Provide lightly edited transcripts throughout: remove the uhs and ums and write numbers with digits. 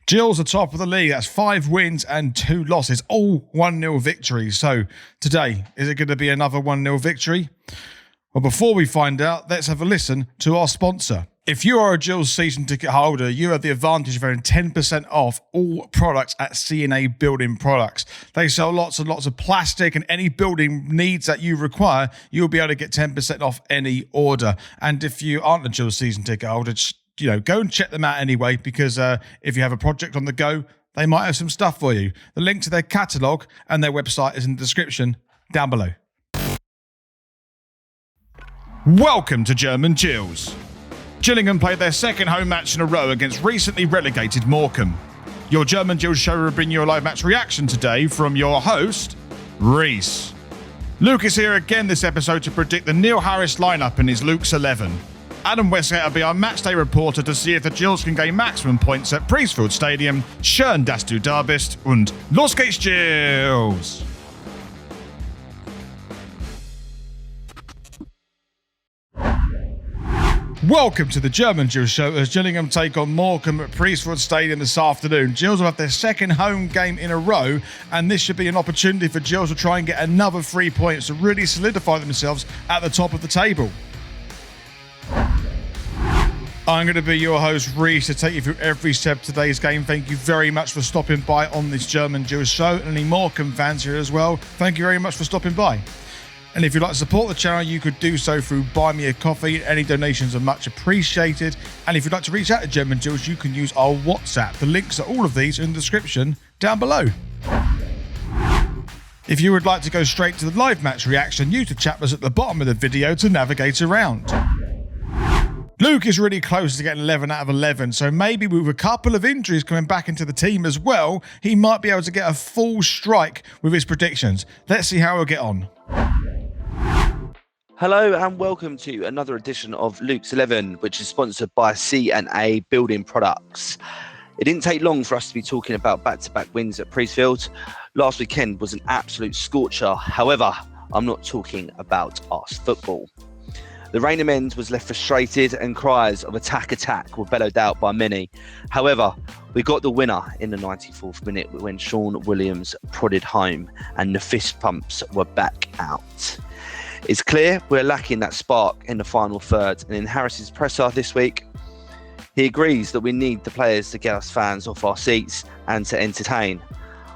Gills are top of the league. That's 5 wins and 2 losses, all 1-0 victories. So today, is it going to be another 1-0 victory? Well, before we find out, let's have a listen to our sponsor. If you are a Gills season ticket holder, you have the advantage of earning 10% off all products at C&A Building Products. They sell lots and lots of plastic, and any building needs that you require, you'll be able to get 10% off any order. And if you aren't a Gills season ticket holder, go and check them out anyway, because if you have a project on the go, they might have some stuff for you. The link to their catalogue and their website is in the description down below. Welcome to German Gills. Gillingham played their second home match in a row against recently relegated Morecambe. Your German Gills show will bring you a live match reaction today from your host, Reese. Luke is here again this episode to predict the Neil Harris lineup in his Luke's 11. Adam Wesgate will be our matchday reporter to see if the Gills can gain maximum points at Priestfield Stadium. Schön, dass du da bist, und los geht's, Gills! Welcome to the German Gills show as Gillingham take on Morecambe at Priestfield Stadium this afternoon. Gills will have their second home game in a row, and this should be an opportunity for Gills to try and get another 3 points to really solidify themselves at the top of the table. I'm going to be your host, Reese, to take you through every step of today's game. Thank you very much for stopping by on this German Gills show. And any Morecambe fans here as well, thank you very much for stopping by. And if you'd like to support the channel, you could do so through Buy Me a Coffee. Any donations are much appreciated. And if you'd like to reach out to German Gills, you can use our WhatsApp. The links to all of these are in the description down below. If you would like to go straight to the live match reaction, use the chat box at the bottom of the video to navigate around. Luke is really close to getting 11 out of 11, so maybe with a couple of injuries coming back into the team as well, he might be able to get a full strike with his predictions. Let's see how he'll get on. Hello and welcome to another edition of Luke's 11, which is sponsored by C&A Building Products. It didn't take long for us to be talking about back-to-back wins at Priestfield. Last weekend was an absolute scorcher. However, I'm not talking about us football. The Rainham end was left frustrated and cries of attack were bellowed out by many. However, we got the winner in the 94th minute when Sean Williams prodded home and the fist pumps were back out. It's clear we're lacking that spark in the final third, and in Harris's presser this week, he agrees that we need the players to get us fans off our seats and to entertain.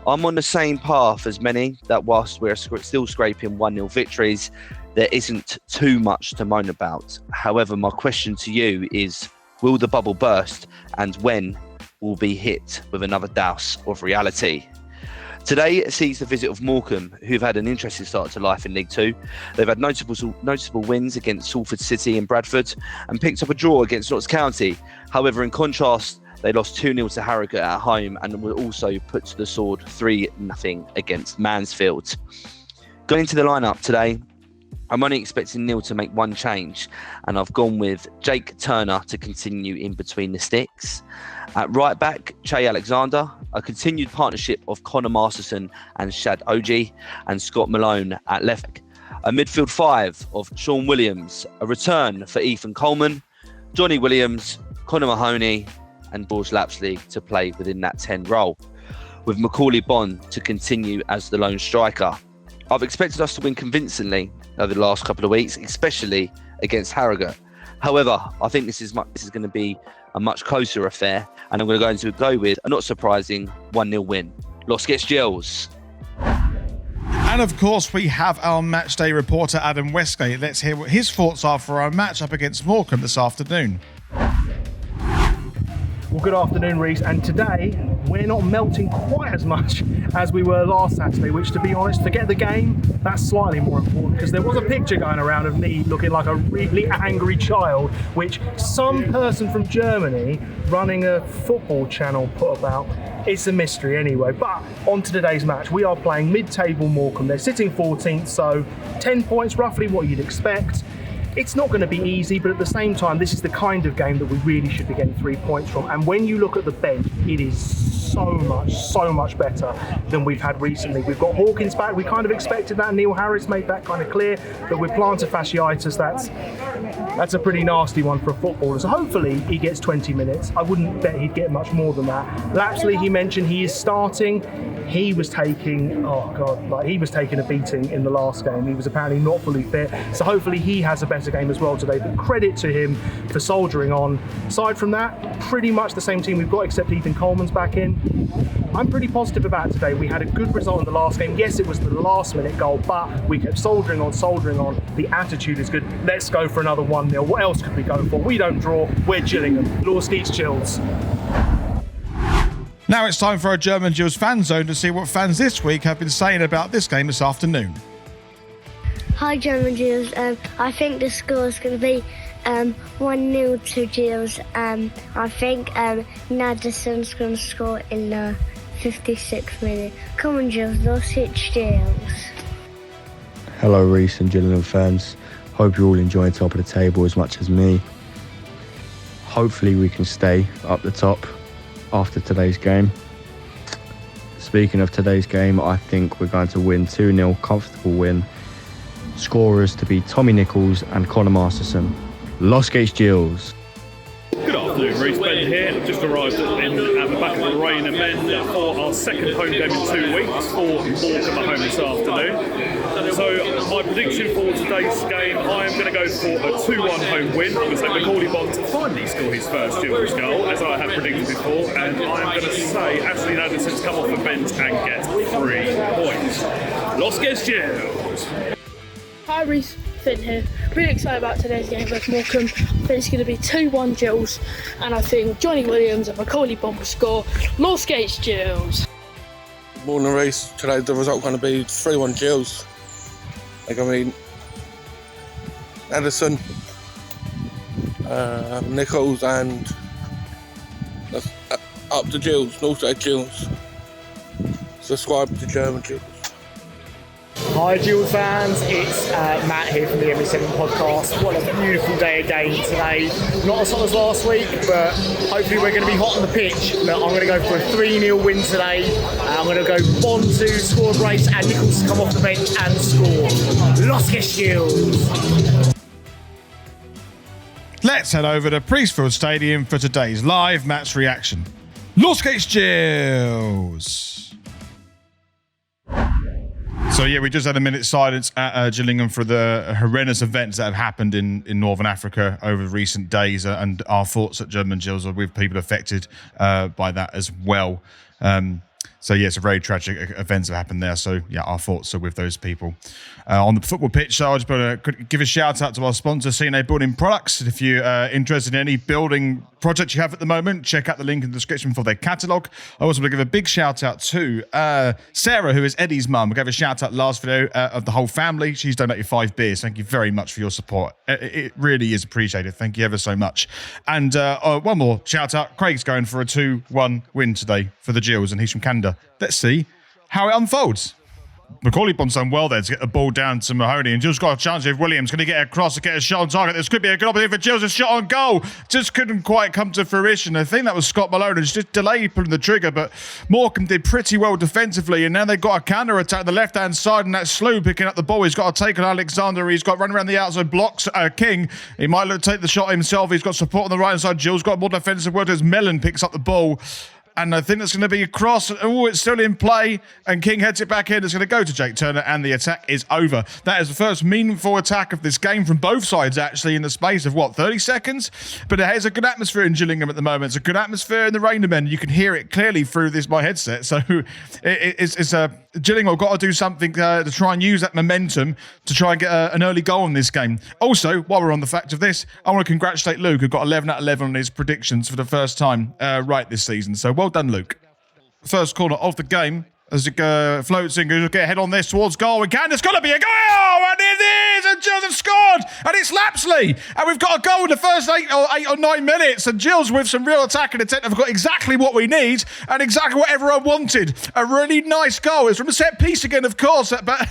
I'm on the same path as many, that whilst we're still scraping 1-0 victories, there isn't too much to moan about. However, my question to you is, will the bubble burst, and when will we be hit with another dose of reality? Today sees the visit of Morecambe, who've had an interesting start to life in League Two. They've had noticeable wins against Salford City and Bradford and picked up a draw against Notts County. However, in contrast, they lost 2-0 to Harrogate at home and were also put to the sword 3-0 against Mansfield. Going into the lineup today, I'm only expecting Neil to make one change, and I've gone with Jake Turner to continue in between the sticks. At right back, Che Alexander, a continued partnership of Connor Masterson and Shad Oji, and Scott Malone at left back. A midfield 5 of Sean Williams, a return for Ethan Coleman, Johnny Williams, Connor Mahoney, and George Lapsley to play within that 10 role, with Macaulay Bond to continue as the lone striker. I've expected us to win convincingly over the last couple of weeks, especially against Harrogate. However, I think this is going to be a much closer affair, and I'm going to go with a not surprising 1-0 win. Los geht's, Gills. And of course, we have our matchday reporter, Adam Wesgate. Let's hear what his thoughts are for our match up against Morecambe this afternoon. Well, good afternoon, Reese. And today, we're not melting quite as much as we were last Saturday, which, to be honest, to get the game, that's slightly more important, because there was a picture going around of me looking like a really angry child, which some person from Germany running a football channel put about. It's a mystery anyway. But on to today's match. We are playing mid-table Morecambe. They're sitting 14th, so 10 points, roughly what you'd expect. It's not going to be easy, but at the same time, this is the kind of game that we really should be getting 3 points from. And when you look at the bench, it is so much better than we've had recently. We've got Hawkins back. We kind of expected that. Neil Harris made that kind of clear. But with plantar fasciitis, that's a pretty nasty one for a footballer. So hopefully he gets 20 minutes. I wouldn't bet he'd get much more than that. Lapsley, he mentioned he is starting. He was taking, he was taking a beating in the last game. He was apparently not fully fit. So hopefully he has a better game as well today. But credit to him for soldiering on. Aside from that, pretty much the same team we've got, except Ethan Coleman's back in. I'm pretty positive about today. We had a good result in the last game. Yes, it was the last minute goal, but we kept soldiering on. The attitude is good. Let's go for another 1-0. What else could we go for? We don't draw. We're Gillingham. Lawske's Gills. Now it's time for our German Gills fan zone to see what fans this week have been saying about this game this afternoon. Hi German Gills, I think the score is going to be 1-0 to Gills. I think Naderson's going to score in the 56th minute. Come on Gills, let's hit Gills. Hello Reece and Gillingham fans, hope you're all enjoying top of the table as much as me. Hopefully we can stay up the top after today's game. Speaking of today's game, I think we're going to win 2-0, comfortable win. Scorers to be Tommy Nichols and Connor Masterson. Wesgate Gills. Good afternoon, Reece. Ben here. I've just arrived at the back of the Rain and Men for our second home game in 2 weeks for Morecambe at home this afternoon. So my prediction for today's game, I am going to go for a 2-1 home win. I'm going to say Macaulay Bond to finally score his first Gills goal, as I have predicted before, and I am going to say Ashley Naderson's come off the bench and get 3 points. Wesgate Gills. Hi Reece, Finn here. Really excited about today's game versus Morecambe. I think it's going to be 2-1 Gills, and I think Johnny Williams and Macaulay Bond will score. Wesgate Gills. Morning Reece. Today the result going to be 3-1 Gills. Anderson, Nichols and up to Gills, Northside Gills. Subscribe to German Gills. Hi Gills fans, it's Matt here from the ME7 podcast. What a beautiful day again today. Not as hot as last week, but hopefully we're going to be hot on the pitch. Look, I'm going to go for a 3-0 win today. I'm going to go Bond to score a brace and Nichols to come off the bench and score. Wesgate Gills. Let's head over to Priestfield Stadium for today's live match reaction. Wesgate Gills. So yeah, we just had a minute's silence at Gillingham for the horrendous events that have happened in Northern Africa over recent days, and our thoughts at German Gills are with people affected by that as well. So yeah, it's a very tragic events that happened there. So yeah, our thoughts are with those people. On the football pitch, so I just want to give a shout out to our sponsor, CNA Building Products. If you're interested in any building project you have at the moment, check out the link in the description for their catalogue. I also want to give a big shout out to Sarah, who is Eddie's mum. We gave a shout out last video of the whole family. She's donated 5 beers. Thank you very much for your support. It really is appreciated. Thank you ever so much. And one more shout out. Craig's going for a 2-1 win today for the Gills, and he's from Canada. Let's see how it unfolds. Macaulay Bond's done well there to get the ball down to Mahoney, and Gills got a chance with Williams. Going to get across and get a shot on target. This could be a good opportunity for Gills. A shot on goal just couldn't quite come to fruition. I think that was Scott Malone, who just delayed pulling the trigger, but Morecambe did pretty well defensively, and now they've got a counter attack on the left hand side, and that's Slew picking up the ball. He's got to take on Alexander. He's got to run around the outside, blocks King. He might look to take the shot himself. He's got support on the right hand side. Gills got more defensive work as Mellon picks up the ball. And I think that's going to be a cross. Oh, it's still in play. And King heads it back in. It's going to go to Jake Turner, and the attack is over. That is the first meaningful attack of this game from both sides, actually, in the space of, 30 seconds? But there's a good atmosphere in Gillingham at the moment. It's a good atmosphere in the Rain Men. You can hear it clearly through my headset. So it's Gillingham have got to do something to try and use that momentum to try and get an early goal in this game. Also, while we're on the fact of this, I want to congratulate Luke, who got 11 out of 11 on his predictions for the first time right this season. So well done, Luke. First corner of the game as it floats in. We'll get a head on this towards goal. We can. It's got to be a goal. And it is. And Gills have scored. And it's Lapsley. And we've got a goal in the first 8 or 9 minutes. And Gills, with some real attacking intent, have got exactly what we need and exactly what everyone wanted. A really nice goal. It's from a set piece again, of course. But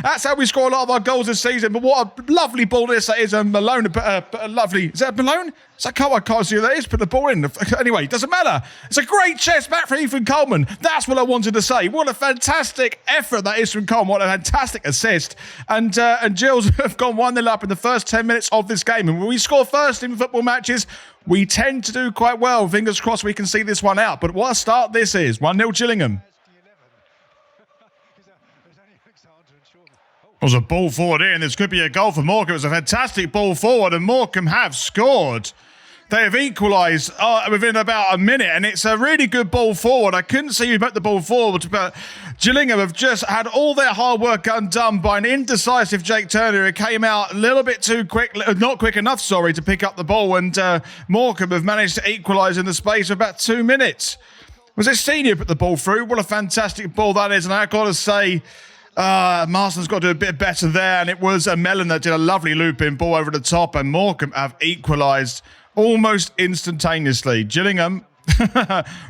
that's how we score a lot of our goals this season. But what a lovely ball this is. Malone. A lovely. Is that Malone? I can't see who that is. Put the ball in. Anyway, it doesn't matter. It's a great chest back from Ethan Coleman. That's what I wanted to say. What a fantastic effort that is from Coleman. What a fantastic assist. And Gills have gone 1-0 up in the first 10 minutes of this game. And when we score first in football matches, we tend to do quite well. Fingers crossed we can see this one out. But what a start this is. 1-0 Gillingham. It was a ball forward in. This could be a goal for Morecambe. It was a fantastic ball forward, and Morecambe have scored. They have equalised within about a minute, and it's a really good ball forward. I couldn't see who put the ball forward, but Gillingham have just had all their hard work undone by an indecisive Jake Turner who came out a little bit too quick, not quick enough, sorry, to pick up the ball, and Morecambe have managed to equalise in the space of about 2 minutes. Was it Senior put the ball through? What a fantastic ball that is, and I've got to say, Marston's got to do a bit better there, and it was Mellon that did a lovely looping ball over the top, and Morecambe have equalised almost instantaneously. Gillingham,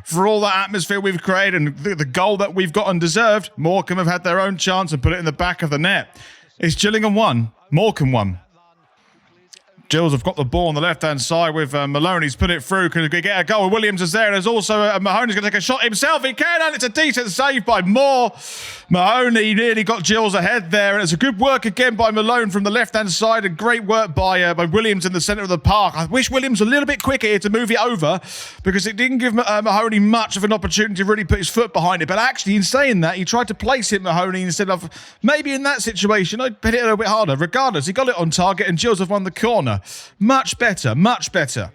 for all that atmosphere we've created and the goal that we've got undeserved, Morecambe have had their own chance and put it in the back of the net. It's Gillingham 1, Morecambe 1. Gills have got the ball on the left-hand side with Malone. He's put it through. Can get a goal? Williams is there. And there's also Mahoney's going to take a shot himself. He can, and it's a decent save by Moore. Mahoney nearly got Gills ahead there. And it's a good work again by Malone from the left-hand side. And great work by Williams in the centre of the park. I wish Williams was a little bit quicker here to move it over because it didn't give Mahoney much of an opportunity to really put his foot behind it. But actually, in saying that, he tried to place it Mahoney instead of maybe in that situation, I'd hit it a little bit harder. Regardless, he got it on target and Gills have won the corner. Much better, much better.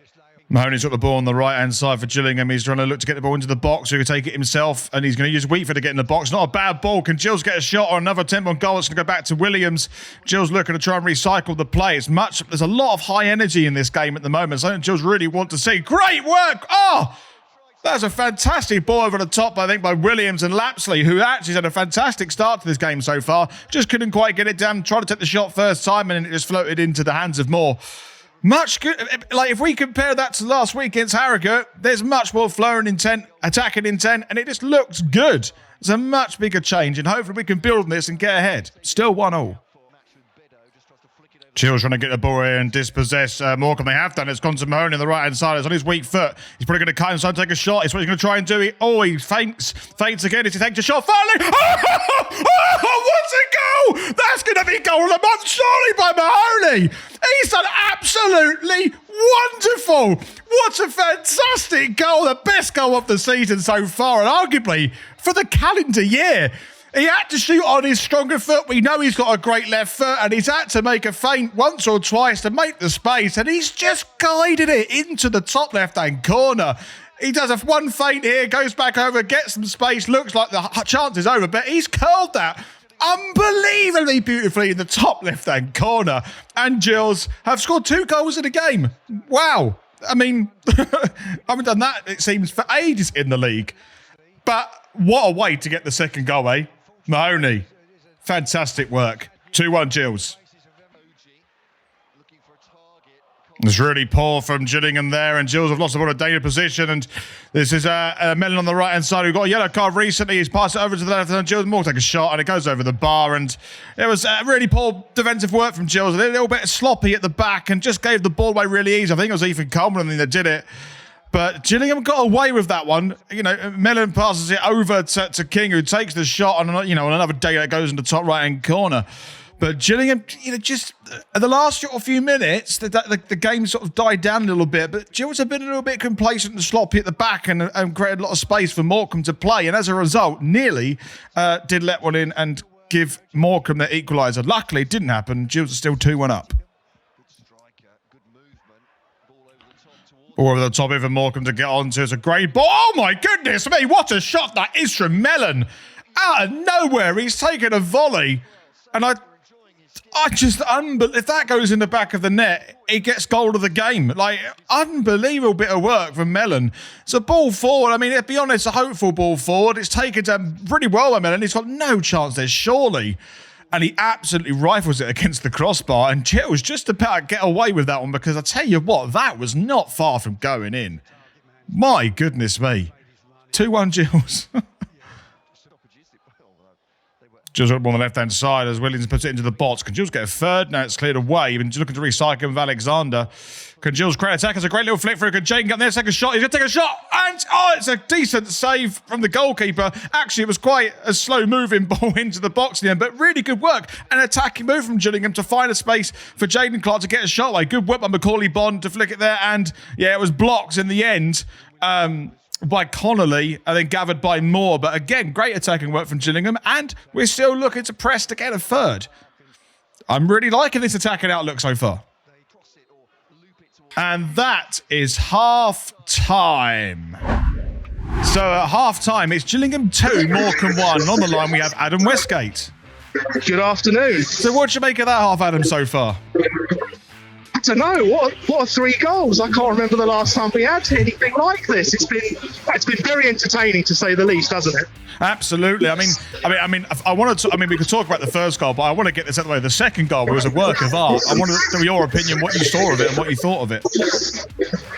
Mahoney's got the ball on the right-hand side for Gillingham. He's trying to look to get the ball into the box. He can take it himself, and he's going to use Wheatford to get in the box. Not a bad ball. Can Gills get a shot or another attempt on goal? It's going to go back to Williams. Gills looking to try and recycle the play. There's a lot of high energy in this game at the moment. So I think Gills really want to see. Great work! Oh! That's a fantastic ball over the top, I think, by Williams and Lapsley, who actually had a fantastic start to this game so far. Just couldn't quite get it down. Tried to take the shot first time, and then it just floated into the hands of Moore. Much good. Like, if we compare that to last week against Harrogate, there's much more flowing intent, attacking intent, and it just looks good. It's a much bigger change, and hopefully we can build on this and get ahead. Still 1-0. Gills trying to get the ball here and dispossess Morecambe. They have done it. It's gone to Mahoney on the right-hand side. It's on his weak foot. He's probably going to cut inside and take a shot. It's what he's going to try and do. He faints again. He takes a shot. Finally! What's a goal? That's going to be goal of the month, surely, by Mahoney. He's done absolutely wonderful. What a fantastic goal. The best goal of the season so far, and arguably for the calendar year. He had to shoot on his stronger foot. We know he's got a great left foot, and he's had to make a feint once or twice to make the space, and he's just guided it into the top left-hand corner. He does one feint here, goes back over, gets some space, looks like the chance is over, but he's curled that unbelievably beautifully in the top left-hand corner. And Gills have scored 2 goals in a game. Wow. I mean, I haven't done that, it seems, for ages in the league. But what a way to get the second goal, eh? Mahoney, fantastic work. 2-1 Gills. It's really poor from Gillingham there, and Gills have lost the ball in a dangerous position, and this is Mellon on the right-hand side who got a yellow card recently. He's passed it over to the left, and Gills Moore take a shot, and it goes over the bar, and it was really poor defensive work from Gills, a little bit sloppy at the back, and just gave the ball away really easy. I think it was Ethan Coleman that did it. But Gillingham got away with that one. You know, Mellon passes it over to King, who takes the shot on, on another day that goes in the top right-hand corner. But Gillingham, just the last few minutes, the game sort of died down a little bit. But Gills have been a little bit complacent and sloppy at the back and created a lot of space for Morecambe to play. And as a result, nearly did let one in and give Morecambe their equaliser. Luckily, it didn't happen. Gills are still 2-1 up. Over the top of Morecambe to get onto. It's a great ball. Oh my goodness me, what a shot that is from Mellon. Out of nowhere, he's taken a volley. And If that goes in the back of the net, he gets goal of the game. Like, unbelievable bit of work from Mellon. It's a ball forward. I mean, to be honest, a hopeful ball forward. It's taken down pretty well by Mellon. He's got no chance there, surely. And he absolutely rifles it against the crossbar. And Gills just about get away with that one, because I tell you what, that was not far from going in. My goodness me. 2-1 Gills. Gills up on the left-hand side as Williams puts it into the box. Can Gills get a third? Now it's cleared away. Even looking to recycle with Alexander. Can Gills create attack? It's a great little flick through. Can Jane get there? Second shot. He's going to take a shot. And, it's a decent save from the goalkeeper. Actually, it was quite a slow-moving ball into the box in the end, but really good work. An attacking move from Gillingham to find a space for Jaden Clark to get a shot away. Good work by Macaulay Bond to flick it there. And, yeah, it was blocked in the end. By Connolly and then gathered by Moore. But again, great attacking work from Gillingham, and we're still looking to press to get a third. I'm really liking this attacking outlook so far. And that is half time. So at half time, it's Gillingham 2, Morecambe 1. And on the line, we have Adam Wesgate. Good afternoon. So what do you make of that half, Adam, so far? I don't know. What are 3 goals? I can't remember the last time we had anything like this. It's been very entertaining, to say the least, hasn't it? Absolutely. I mean, we could talk about the first goal, but I want to get this out of the way. The second goal was a work of art. I want to know your opinion, what you saw of it and what you thought of it.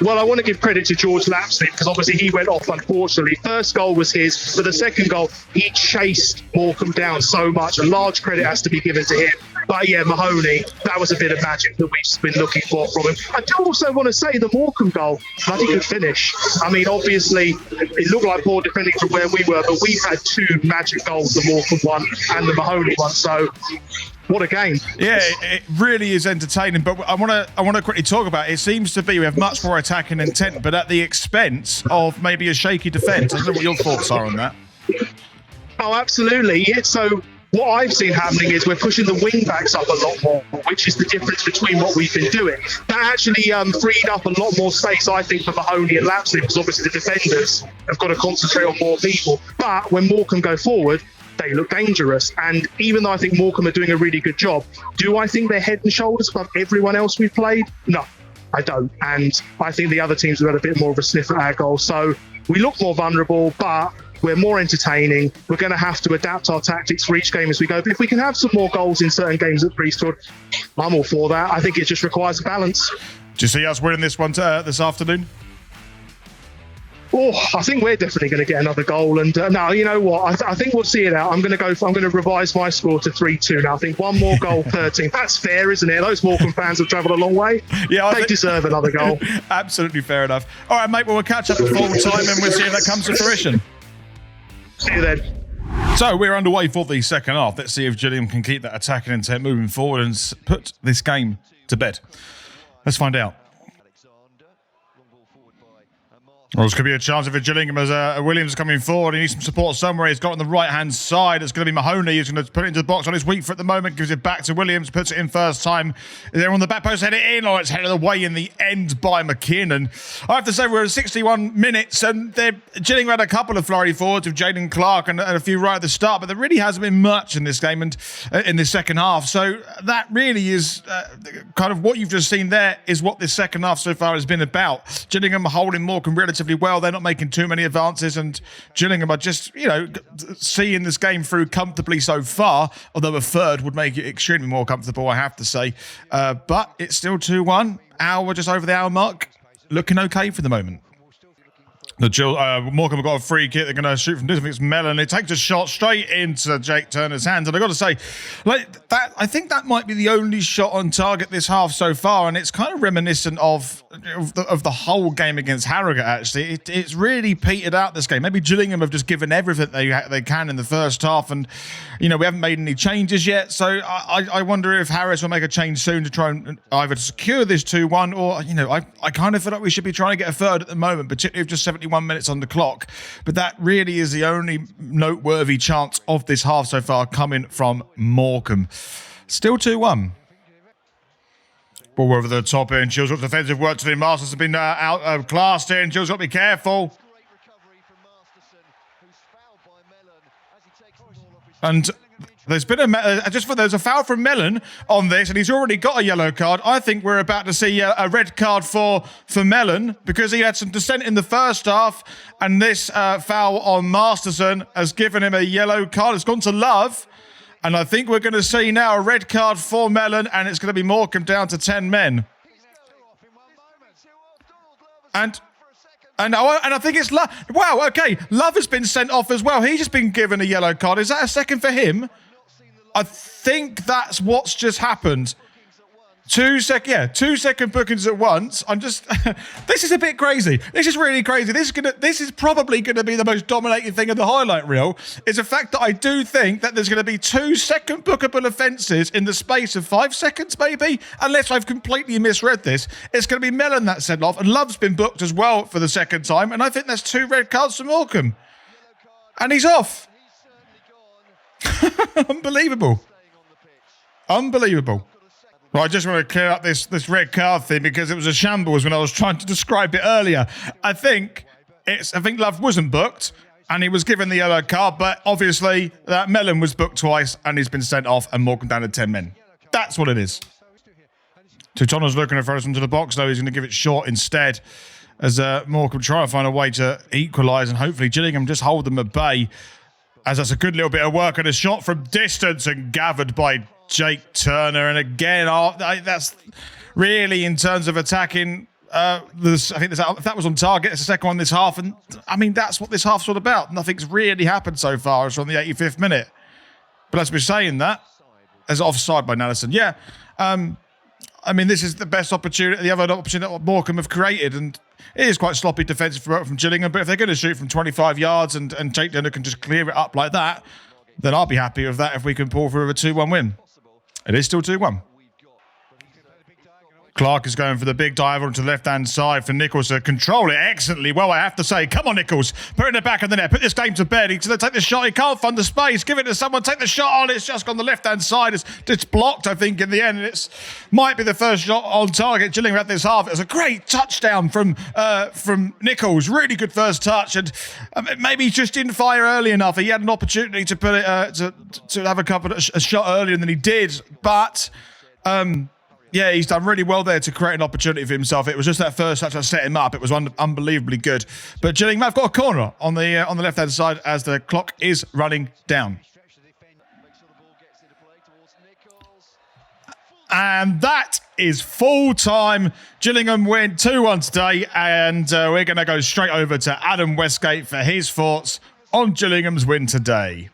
Well, I want to give credit to George Lapsley, because obviously he went off, unfortunately. First goal was his, but the second goal, he chased Morecambe down so much. A large credit has to be given to him. But yeah, Mahoney, that was a bit of magic that we've been looking for from him. I do also want to say the Morecambe goal, bloody good finish. I mean, obviously, it looked like poor defending from where we were, but we've had 2 magic goals, the Morecambe one and the Mahoney one. So, what a game. Yeah, it really is entertaining. But I want to quickly talk about it. It seems to be we have much more attacking intent, but at the expense of maybe a shaky defence. I don't know what your thoughts are on that. Oh, absolutely. Yeah, so what I've seen happening is we're pushing the wing backs up a lot more, which is the difference between what we've been doing. That actually freed up a lot more space, I think, for Mahoney and Lapsley, because obviously the defenders have got to concentrate on more people. But when Morecambe go forward, they look dangerous. And even though I think Morecambe are doing a really good job, do I think they're head and shoulders above everyone else we've played? No, I don't. And I think the other teams have had a bit more of a sniff at our goal. So we look more vulnerable, but we're more entertaining. We're going to have to adapt our tactics for each game as we go. But if we can have some more goals in certain games at Priestfield, I'm all for that. I think it just requires a balance. Do you see us winning this one this afternoon? Oh, I think we're definitely going to get another goal. And no, you know what? I think we'll see it out. I'm going to revise my score to 3-2 now. I think one more goal per team. That's fair, isn't it? Those Morecambe fans have travelled a long way. Yeah, they deserve another goal. Absolutely fair enough. All right, mate. Well, we'll catch up at full time and we'll see if that comes to fruition. See you then. So we're underway for the second half. Let's see if Gillingham can keep that attacking intent moving forward and put this game to bed. Let's find out. Well, this could be a chance for Gillingham as Williams is coming forward. He needs some support somewhere. He's got on the right-hand side. It's going to be Mahoney. He's going to put it into the box on his weak foot at the moment. Gives it back to Williams. Puts it in first time. They're on the back post. Head it in. It's headed away in the end by McKinnon. I have to say we're at 61 minutes and Gillingham had a couple of flurry forwards with Jaden Clark and a few right at the start, but there really hasn't been much in this game and in this second half. So that really is kind of what you've just seen there is what this second half so far has been about. Gillingham holding Morecambe relatively well. They're not making too many advances and Gillingham are just, seeing this game through comfortably so far, although a third would make it extremely more comfortable, I have to say. But it's still 2-1. We're just over the hour mark. Looking okay for the moment. Morecambe have got a free kick. They're going to shoot from distance. It's Mellon. It takes a shot straight into Jake Turner's hands. And I've got to say, I think that might be the only shot on target this half so far. And it's kind of reminiscent of the whole game against Harrogate, actually. It's really petered out this game. Maybe Gillingham have just given everything they can in the first half. And, we haven't made any changes yet. So I wonder if Harris will make a change soon to try and either secure this 2-1 or, I kind of feel like we should be trying to get a third at the moment, particularly with just 71 minutes on the clock. But that really is the only noteworthy chance of this half so far coming from Morecambe. Still 2-1. Ball over the top here, and Gills got defensive work to do. Masters have been outclassed here, and Gills got to be careful. And there's been there's a foul from Mellon on this, and he's already got a yellow card. I think we're about to see a red card for Mellon because he had some dissent in the first half, and this foul on Masterson has given him a yellow card. It's gone to Love, and I think we're going to see now a red card for Mellon, and it's going to be Morecambe down to 10 men. And I think it's Love. Wow, okay. Love has been sent off as well. He's just been given a yellow card. Is that a second for him? I think that's what's just happened. 2 second bookings at once. I'm just... this is a bit crazy. This is really crazy. This is probably going to be the most dominating thing in the highlight reel, is the fact that I do think that there's going to be 2 second bookable offences in the space of 5 seconds, maybe, unless I've completely misread this. It's going to be Mellon that's sent off, and Love's been booked as well for the second time, and I think there's 2 red cards for Morecambe. And he's off. Unbelievable. Unbelievable. Well, I just want to clear up this red card thing because it was a shambles when I was trying to describe it earlier. I think Love wasn't booked and he was given the yellow card, but obviously that Mellon was booked twice and he's been sent off and Morecambe down to 10 men. That's what it is. Tutona's looking to throw this into the box, though. He's going to give it short instead as Morecambe try to find a way to equalise, and hopefully Gillingham just hold them at bay, as that's a good little bit of work and a shot from distance and gathered by Jake Turner. And again, that's really, in terms of attacking, I think if that was on target, it's the second one this half. And I mean, that's what this half's all about. Nothing's really happened so far. It's on the 85th minute. But as we're saying that, as offside by Nelson. Yeah. I mean, this is the best opportunity, the other opportunity that Morecambe have created. And it is quite sloppy defensive work from Gillingham. But if they're going to shoot from 25 yards and Jake Turner can just clear it up like that, then I'll be happy with that if we can pull through a 2-1 win. It is still 2-1. Clark is going for the big dive onto the left-hand side for Nichols to control it excellently well, I have to say. Come on, Nichols. Put it in the back of the net. Put this game to bed. He's going to take the shot. He can't find the space. Give it to someone. Take the shot on. It's just on the left-hand side. It's blocked, I think, in the end. And might be the first shot on target Gillingham at this half. It was a great touchdown from Nichols. Really good first touch. And maybe he just didn't fire early enough. He had an opportunity to put it to have a shot earlier than he did. But... yeah, he's done really well there to create an opportunity for himself. It was just that first touch that set him up. It was unbelievably good. But Gillingham have got a corner on the left-hand side as the clock is running down. And that is full time. Gillingham win 2-1 today. And we're going to go straight over to Adam Wesgate for his thoughts on Gillingham's win today.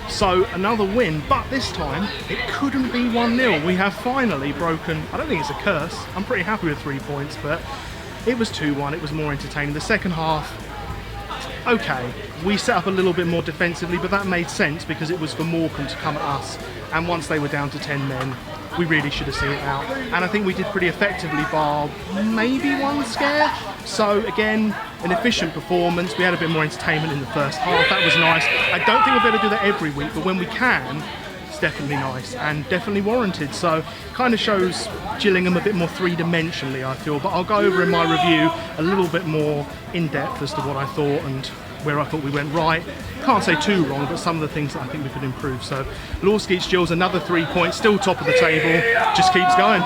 So another win, but this time it couldn't be 1-0. We have finally broken, I don't think it's a curse, I'm pretty happy with 3 points, but it was 2-1, it was more entertaining. The second half, okay, we set up a little bit more defensively, but that made sense because it was for Morecambe to come at us, and once they were down to 10 men, we really should have seen it out. And I think we did pretty effectively, bar maybe one scare. So again, an efficient performance. We had a bit more entertainment in the first half. That was nice. I don't think we'll be able to do that every week, but when we can, it's definitely nice and definitely warranted. So kind of shows Gillingham a bit more three-dimensionally, I feel. But I'll go over in my review a little bit more in depth as to what I thought and where I thought we went right. Can't say too wrong, but some of the things that I think we could improve. So Wesgate Gills, another 3 points, still top of the table, just keeps going.